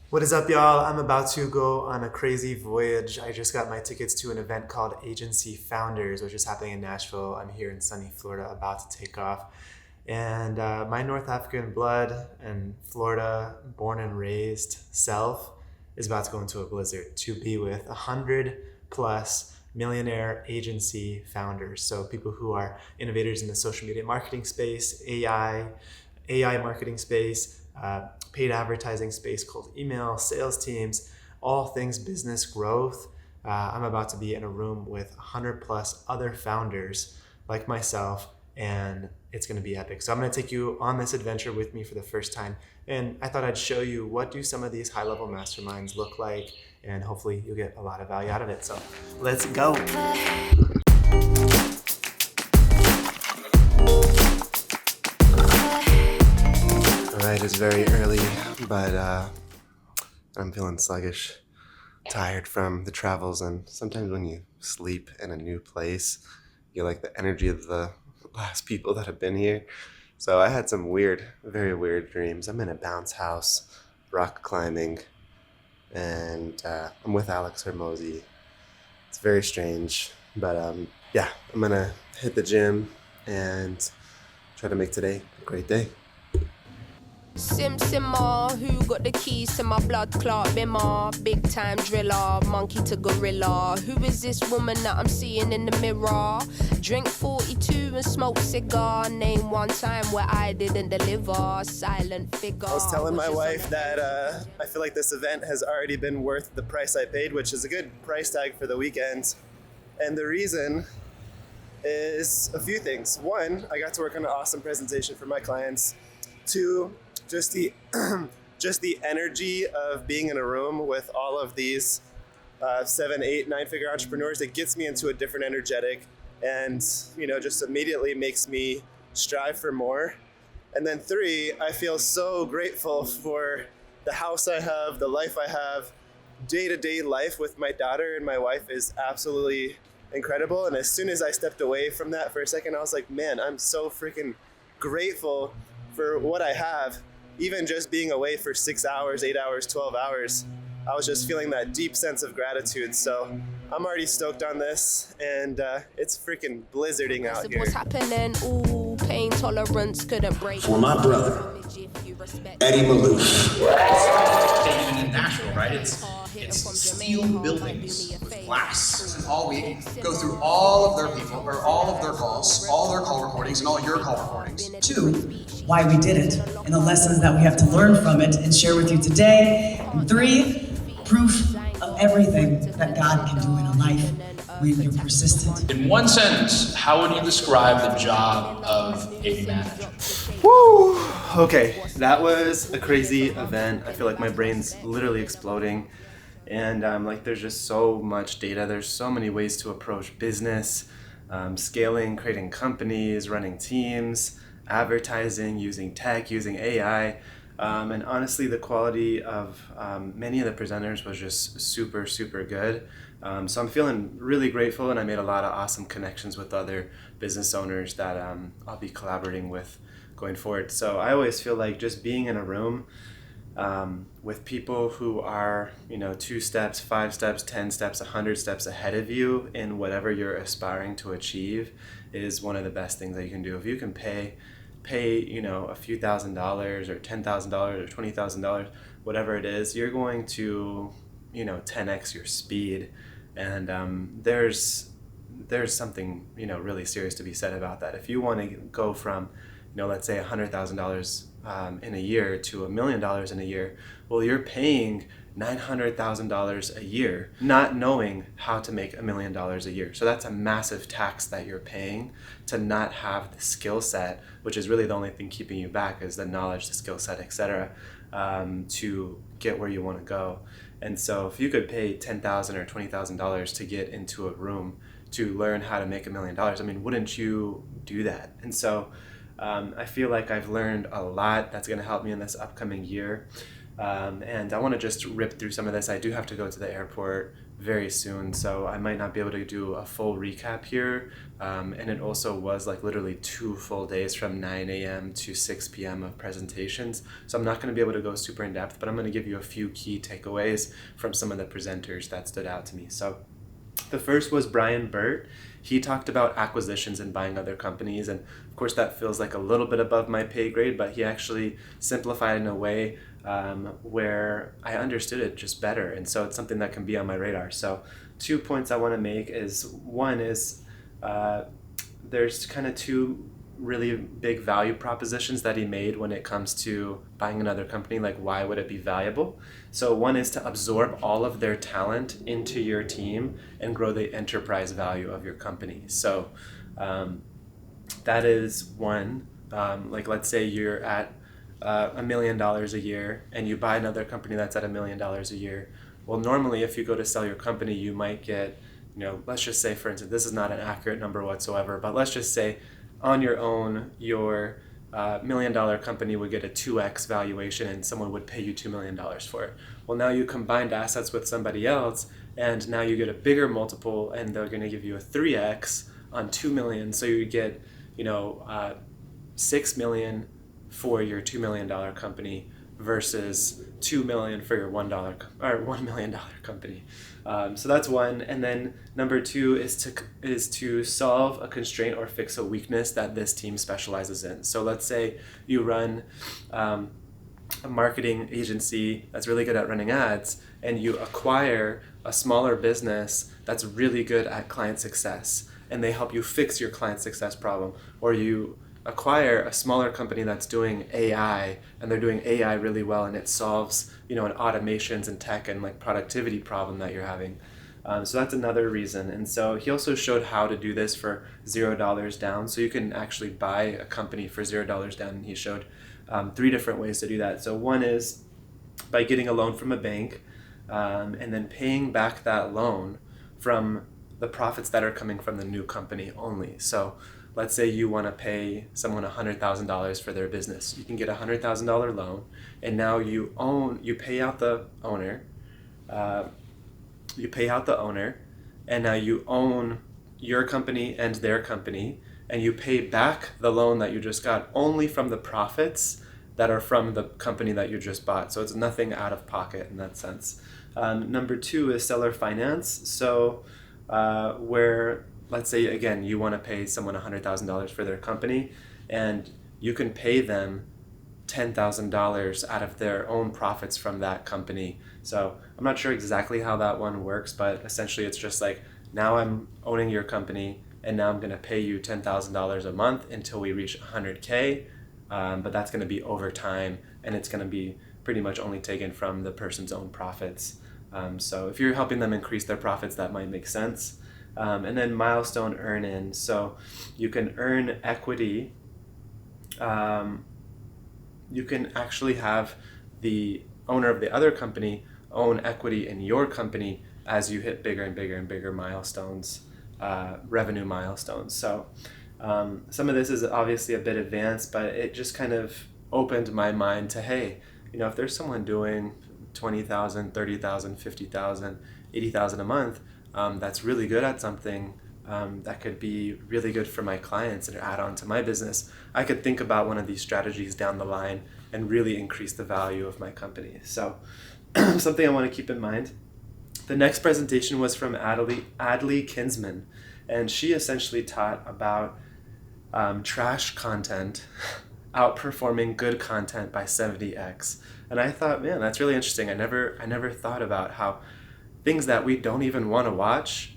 What is up, y'all? I'm about to go on a crazy voyage. I just got my tickets to an event called Agency Founders, which is happening in Nashville. I'm here in sunny Florida, about to take off. And my North African blood and Florida born and raised self is about to go into a blizzard to be with 100+ millionaire agency founders. So people who are innovators in the social media marketing space, AI marketing space, paid advertising space, cold email, sales teams, all things business growth. I'm about to be in a room with 100+ other founders like myself, and it's going to be epic. So I'm going to take you on this adventure with me for the first time, and I thought I'd show you what do some of these high-level masterminds look like, and hopefully you'll get a lot of value out of it. So let's go. All right, it's very early, but I'm feeling sluggish, tired from the travels, and sometimes when you sleep in a new place, you like the energy of the last people that have been here. So I had some very weird dreams. I'm in a bounce house, rock climbing, and I'm with Alex Hermosi. It's very strange, but yeah, I'm gonna hit the gym and try to make today a great day. Simmer, who got the keys to my blood clot bimmer? Big time driller, monkey to gorilla. Who is this woman that I'm seeing in the mirror? Drink 42 and smoke cigar. Name one time where I didn't deliver. Silent figure. I was telling my wife that I feel like this event has already been worth the price I paid, which is a good price tag for the weekend. And the reason is a few things. One, I got to work on an awesome presentation for my clients. Two, just the just the energy of being in a room with all of these 7, 8, 9-figure entrepreneurs, it gets me into a different energetic, and just immediately makes me strive for more. And then 3, I feel so grateful for the house I have, the life I have. Day-to-day life with my daughter and my wife is absolutely incredible. And as soon as I stepped away from that for a second, I was like, man, I'm so freaking grateful for what I have. Even just being away for 6 hours, 8 hours, 12 hours, I was just feeling that deep sense of gratitude. So I'm already stoked on this, and it's freaking blizzarding out here. What's happening? Ooh, pain tolerance couldn't break. For my brother, Eddie Malouf. Even in Nashville, right? It's steel buildings with glass. All week, go through all of their people, or all of their calls, all their call recordings, and all your call recordings. 2, why we did it, and the lessons that we have to learn from it and share with you today. And 3, proof of everything that God can do in a life when you're persistent. In one sentence, how would you describe the job of a manager? Woo! Okay, that was a crazy event. I feel like my brain's literally exploding. And there's just so much data. There's so many ways to approach business, scaling, creating companies, running teams, advertising, using tech, using AI. And honestly, the quality of many of the presenters was just super, super good. So I'm feeling really grateful, and I made a lot of awesome connections with other business owners that I'll be collaborating with going forward. So I always feel like just being in a room with people who are, 2 steps, 5 steps, 10 steps, 100 steps ahead of you in whatever you're aspiring to achieve is one of the best things that you can do. If you can pay, a few $1,000s or $10,000 or $20,000, whatever it is, you're going to, 10x your speed. And there's something, really serious to be said about that. If you want to go from, let's say $100,000 in a year to $1 million in a year, well, you're paying $900,000 a year, not knowing how to make $1 million a year. So that's a massive tax that you're paying to not have the skill set, which is really the only thing keeping you back is the knowledge, the skill set, etc., to get where you want to go. And so if you could pay $10,000 or $20,000 to get into a room to learn how to make $1 million, wouldn't you do that? And so I feel like I've learned a lot that's going to help me in this upcoming year. And I want to just rip through some of this. I do have to go to the airport very soon, so I might not be able to do a full recap here. And it also was like literally 2 full days from 9 a.m. to 6 p.m. of presentations. So I'm not going to be able to go super in depth, but I'm going to give you a few key takeaways from some of the presenters that stood out to me. So the first was Brian Burt. He talked about acquisitions and buying other companies, and of course that feels like a little bit above my pay grade, but he actually simplified in a way where I understood it just better, and so it's something that can be on my radar. So 2 points I want to make is, one is there's kind of 2 really big value propositions that he made when it comes to buying another company, like why would it be valuable. So one is to absorb all of their talent into your team and grow the enterprise value of your company. So that is one. Like let's say you're at $1 million a year and you buy another company that's at $1 million a year. Well, normally if you go to sell your company, you might get, let's just say, for instance, this is not an accurate number whatsoever, but let's just say on your own, your $1 million company would get a 2x valuation and someone would pay you $2 million for it. Well, now you combined assets with somebody else and now you get a bigger multiple and they're going to give you a 3x on 2 million. So you get, 6 million for your $2 million company versus 2 million for your $1 million company. So that's one. And then number 2 is to solve a constraint or fix a weakness that this team specializes in. So let's say you run a marketing agency that's really good at running ads, and you acquire a smaller business that's really good at client success, and they help you fix your client success problem. Or you acquire a smaller company that's doing AI, and they're doing AI really well, and it solves, an automations and tech and like productivity problem that you're having. So that's another reason. And so he also showed how to do this for $0 down. So you can actually buy a company for $0 down. And he showed 3 different ways to do that. So one is by getting a loan from a bank, and then paying back that loan from the profits that are coming from the new company only. So let's say you want to pay someone $100,000 for their business. You can get a $100,000 loan, and now you pay out the owner. And now you own your company and their company, and you pay back the loan that you just got only from the profits that are from the company that you just bought. So it's nothing out of pocket in that sense. Number 2 is seller finance. So where, let's say, again, you want to pay someone $100,000 for their company, and you can pay them $10,000 out of their own profits from that company. So I'm not sure exactly how that one works, but essentially it's just like, now I'm owning your company, and now I'm going to pay you $10,000 a month until we reach 100K, but that's going to be over time, and it's going to be pretty much only taken from the person's own profits. So if you're helping them increase their profits, that might make sense. And then milestone earn-in. So you can earn equity. You can actually have the owner of the other company own equity in your company as you hit bigger and bigger and bigger milestones, revenue milestones. So some of this is obviously a bit advanced, but it just kind of opened my mind to, hey, if there's someone doing 20,000, 30,000, 50,000, 80,000 a month, that's really good at something that could be really good for my clients and add on to my business, I could think about one of these strategies down the line and really increase the value of my company. So something I want to keep in mind. The next presentation was from Adley Kinsman, and she essentially taught about trash content outperforming good content by 70x. And I thought, man, that's really interesting. I never thought about how things that we don't even want to watch,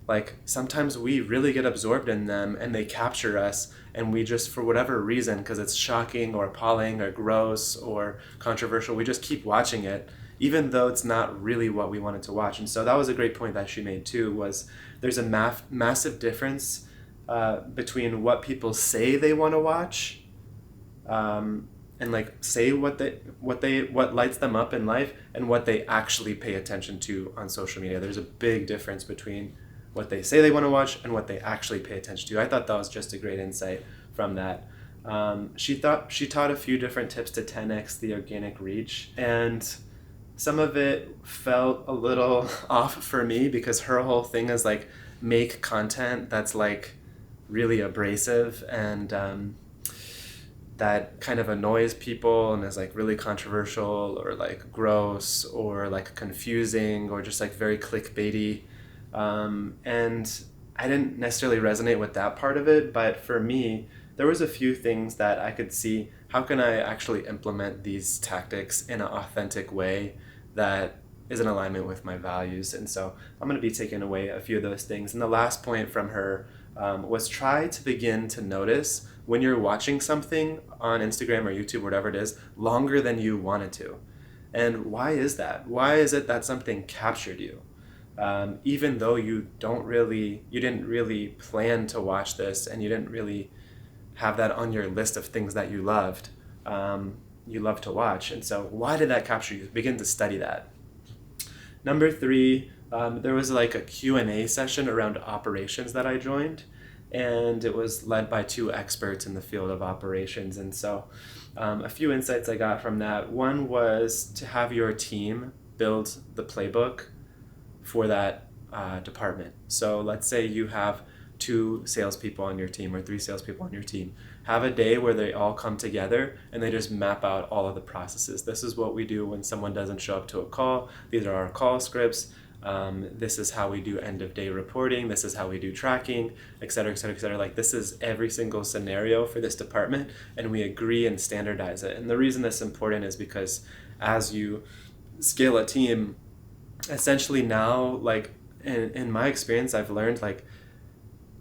like sometimes we really get absorbed in them and they capture us, and we just, for whatever reason, because it's shocking or appalling or gross or controversial, we just keep watching it, even though it's not really what we wanted to watch. And so that was a great point that she made too, was there's a massive difference between what people say they want to watch, and like say what lights them up in life, and what they actually pay attention to on social media. There's a big difference between what they say they want to watch and what they actually pay attention to. I thought that was just a great insight from that. She taught a few different tips to 10x the organic reach, and some of it felt a little off for me because her whole thing is like make content that's like really abrasive and that kind of annoys people and is like really controversial or like gross or like confusing or just like very clickbaity. And I didn't necessarily resonate with that part of it, but for me, there was a few things that I could see, how can I actually implement these tactics in an authentic way that is in alignment with my values. And so I'm going to be taking away a few of those things. And the last point from her was try to begin to notice when you're watching something on Instagram or YouTube, whatever it is, longer than you wanted to. And why is that? Why is it that something captured you? Even though you didn't really plan to watch this and you didn't really have that on your list of things that you love to watch. And so why did that capture you? Begin to study that. Number 3, there was like a Q&A session around operations that I joined, and it was led by 2 experts in the field of operations. And so a few insights I got from that. One was to have your team build the playbook for that department. So let's say you have 2 salespeople on your team or 3 salespeople on your team. Have a day where they all come together and they just map out all of the processes. This is what we do when someone doesn't show up to a call. These are our call scripts. This is how we do end of day reporting. This is how we do tracking, et cetera, et cetera, et cetera. Like this is every single scenario for this department, and we agree and standardize it. And the reason that's important is because as you scale a team, essentially now, like in my experience, I've learned like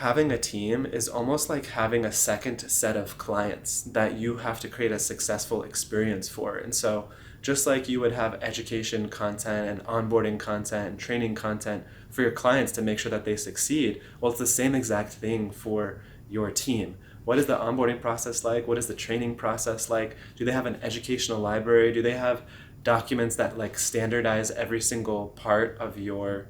having a team is almost like having a second set of clients that you have to create a successful experience for. And so just like you would have education content and onboarding content and training content for your clients to make sure that they succeed, well, it's the same exact thing for your team. What is the onboarding process like? What is the training process like? Do they have an educational library? Do they have documents that like standardize every single part of your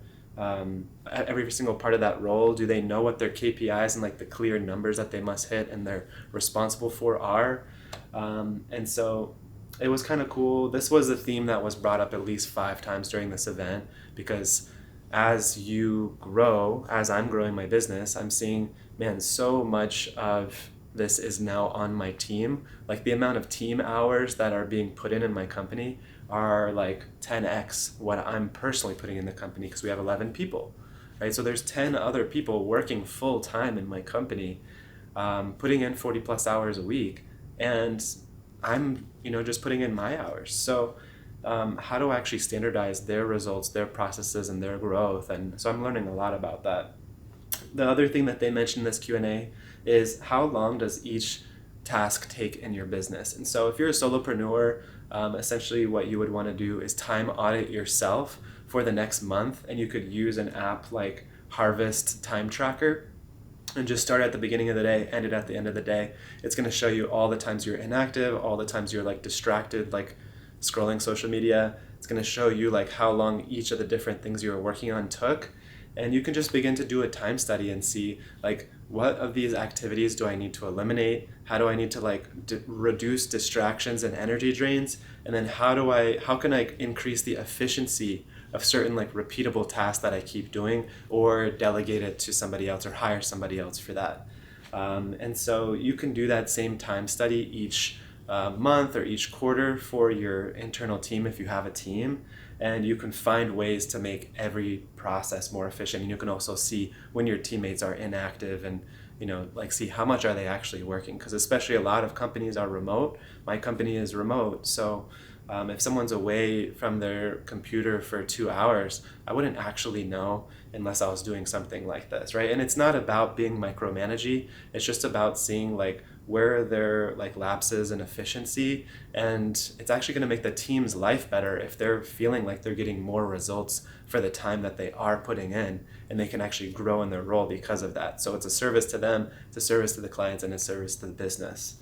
every single part of that role? Do they know what their KPIs and like the clear numbers that they must hit and they're responsible for are? And so it was kind of cool. This was a theme that was brought up at least 5 times during this event, because as you grow, as I'm growing my business, I'm seeing, man, so much of this is now on my team. Like the amount of team hours that are being put in my company are like 10x what I'm personally putting in the company, because we have 11 people, right? So there's 10 other people working full time in my company, putting in 40 plus hours a week, and I'm, just putting in my hours. So how do I actually standardize their results, their processes, and their growth? And so I'm learning a lot about that. The other thing that they mentioned in this Q&A is how long does each task take in your business? And so if you're a solopreneur, essentially what you would want to do is time audit yourself for the next month, and you could use an app like Harvest Time Tracker and just start at the beginning of the day, end it at the end of the day. It's going to show you all the times you're inactive, all the times you're like distracted, like scrolling social media. It's going to show you like how long each of the different things you were working on took. And you can just begin to do a time study and see like, what of these activities do I need to eliminate? How do I need to like reduce distractions and energy drains? And then how can I increase the efficiency of certain like repeatable tasks that I keep doing, or delegate it to somebody else or hire somebody else for that? And so you can do that same time study each month or each quarter for your internal team if you have a team. And you can find ways to make every process more efficient. And you can also see when your teammates are inactive and, like see how much are they actually working. Because especially a lot of companies are remote. My company is remote. So if someone's away from their computer for 2 hours, I wouldn't actually know unless I was doing something like this, right? And it's not about being micromanagey. It's just about seeing like where are their like lapses in efficiency, and it's actually going to make the team's life better if they're feeling like they're getting more results for the time that they are putting in, and they can actually grow in their role because of that. So it's a service to them, it's a service to the clients, and a service to the business.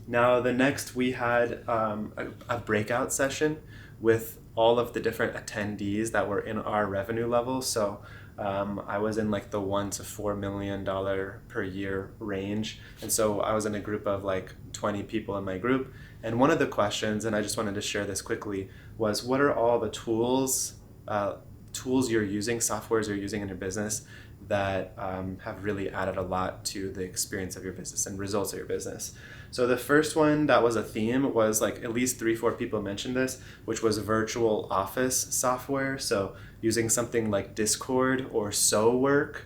Now the next we had a breakout session with all of the different attendees that were in our revenue level. So I was in like the $1 to $4 million per year range. And so I was in a group of like 20 people in my group. And one of the questions, and I just wanted to share this quickly, was what are all the tools you're using, softwares you're using in your business that have really added a lot to the experience of your business and results of your business. So the first one that was a theme was like at least 3-4 people mentioned this, which was virtual office software. So using something like Discord or SoWork.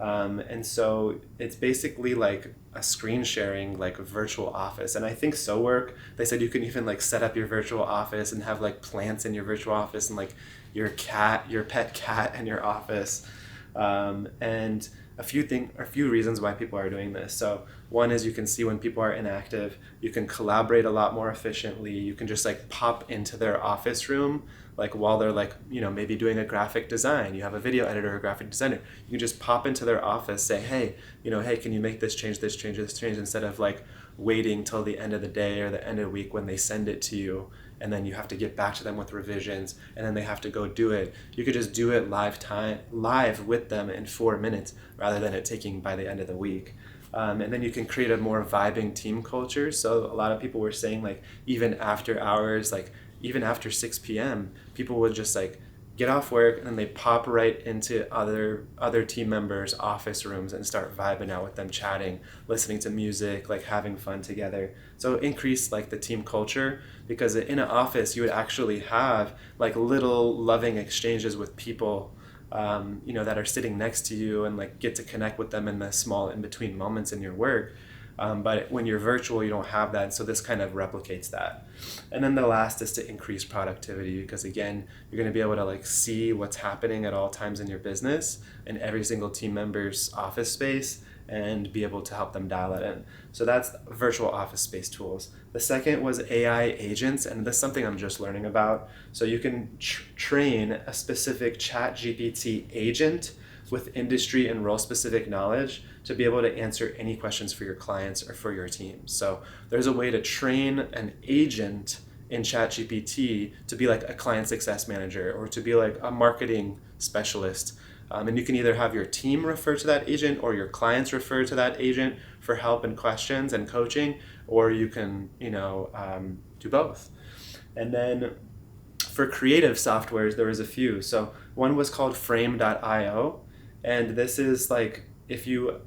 And so it's basically like a screen sharing like virtual office. And I think SoWork, they said you can even like set up your virtual office and have like plants in your virtual office and like your pet cat in your office. And a few reasons why people are doing this. So one is you can see when people are inactive, you can collaborate a lot more efficiently. You can just like pop into their office room, like while they're like, maybe doing a graphic design, you have a video editor or a graphic designer, you can just pop into their office, say, hey, hey, can you make this change, instead of like waiting till the end of the day or the end of the week when they send it to you. And then you have to get back to them with revisions, and then they have to go do it. You could just do it live with them in 4 minutes, rather than it taking by the end of the week. And then you can create a more vibing team culture. So a lot of people were saying like even after hours, like even after 6 p.m., people would just like get off work and then they pop right into other team members' office rooms and start vibing out with them, chatting, listening to music, like having fun together. So increase like the team culture, because in an office you would actually have like little loving exchanges with people that are sitting next to you, and like get to connect with them in the small in-between moments in your work. But when you're virtual, you don't have that. So this kind of replicates that. And then the last is to increase productivity, because again, you're going to be able to like see what's happening at all times in your business and every single team member's office space, and be able to help them dial it in. So that's virtual office space tools. The second was AI agents, and that's something I'm just learning about. So you can train a specific ChatGPT agent with industry and role specific knowledge to be able to answer any questions for your clients or for your team. So there's a way to train an agent in ChatGPT to be like a client success manager or to be like a marketing specialist. And you can either have your team refer to that agent or your clients refer to that agent for help and questions and coaching, or you can, do both. And then for creative softwares, there was a few. So one was called frame.io. And this is like if you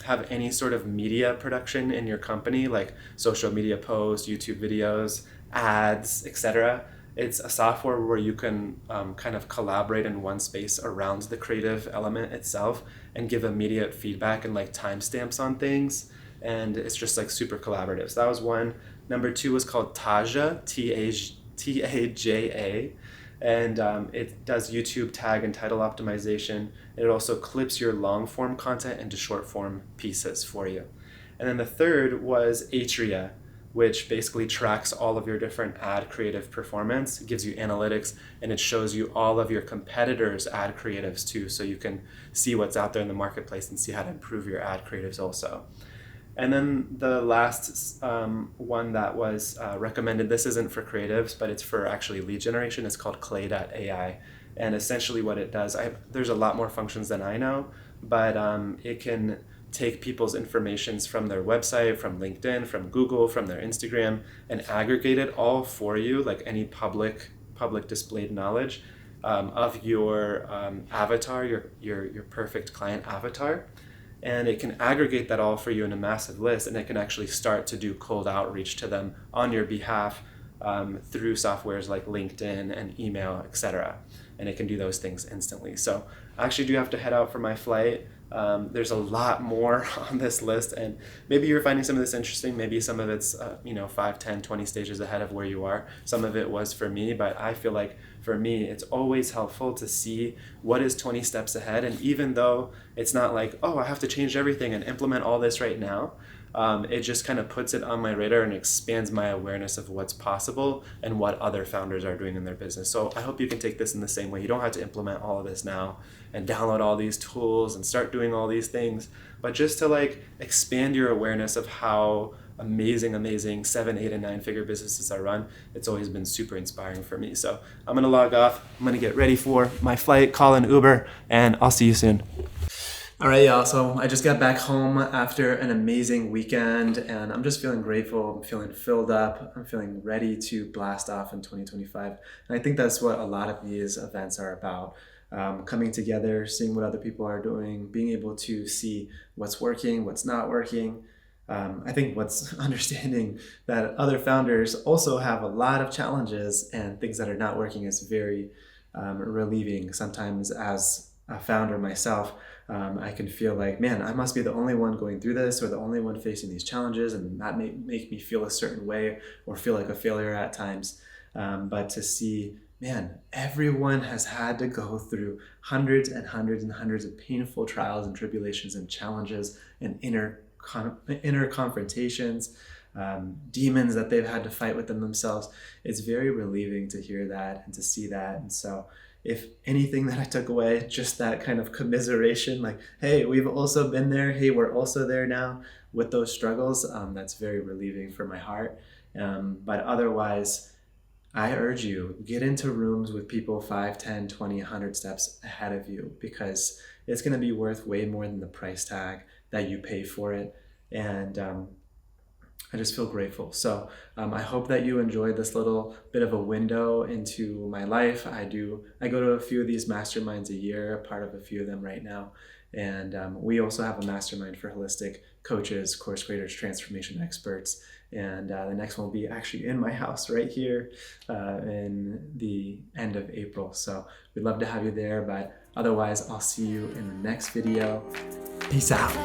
have any sort of media production in your company, like social media posts, YouTube videos, ads, etc. It's a software where you can kind of collaborate in one space around the creative element itself and give immediate feedback and like timestamps on things. And it's just like super collaborative. So that was one. Number two was called Taja, Taja. And it does YouTube tag and title optimization. It also clips your long form content into short form pieces for you. And then the third was Atria, which basically tracks all of your different ad creative performance. It gives you analytics, and it shows you all of your competitors' ad creatives too, so you can see what's out there in the marketplace and see how to improve your ad creatives also. And then the last one that was recommended, this isn't for creatives, but it's for actually lead generation. It's called clay.ai. And essentially what it does, there's a lot more functions than I know, but it can take people's informations from their website, from LinkedIn, from Google, from their Instagram, and aggregate it all for you, like any public displayed knowledge of your avatar, your perfect client avatar. And it can aggregate that all for you in a massive list, and it can actually start to do cold outreach to them on your behalf through softwares like LinkedIn and email, etc. And it can do those things instantly. So I actually do have to head out for my flight. There's a lot more on this list, and maybe you're finding some of this interesting. Maybe some of it's 5, 10, 20 stages ahead of where you are. Some of it was for me, but I feel like for me it's always helpful to see what is 20 steps ahead. And even though it's not like, oh, I have to change everything and implement all this right now, it just kind of puts it on my radar and expands my awareness of what's possible and what other founders are doing in their business. So I hope you can take this in the same way. You don't have to implement all of this now and download all these tools and start doing all these things, but just to like expand your awareness of how amazing 7, 8, and 9-figure businesses I run, it's always been super inspiring for me. So I'm gonna log off. I'm gonna get ready for my flight, call an Uber, and I'll see you soon. All right, y'all. So I just got back home after an amazing weekend, and I'm just feeling grateful. I'm feeling filled up. I'm feeling ready to blast off in 2025. And I think that's what a lot of these events are about. Coming together, seeing what other people are doing, being able to see what's working, what's not working. I think what's understanding that other founders also have a lot of challenges and things that are not working is very relieving. Sometimes as a founder myself, I can feel like, man, I must be the only one going through this or the only one facing these challenges, and that may make me feel a certain way or feel like a failure at times. But to see, man, everyone has had to go through hundreds and hundreds and hundreds of painful trials and tribulations and challenges and inner confrontations, demons that they've had to fight within themselves. It's very relieving to hear that and to see that. And so if anything that I took away, just that kind of commiseration, like, hey, we've also been there. Hey, we're also there now with those struggles. That's very relieving for my heart. But otherwise, I urge you, get into rooms with people 5, 10, 20, 100 steps ahead of you, because it's going to be worth way more than the price tag that you pay for it. And I just feel grateful. So I hope that you enjoyed this little bit of a window into my life. I go to a few of these masterminds a year, part of a few of them right now. And we also have a mastermind for holistic coaches, course creators, transformation experts. And the next one will be actually in my house right here in the end of April. So we'd love to have you there. But otherwise, I'll see you in the next video. Peace out.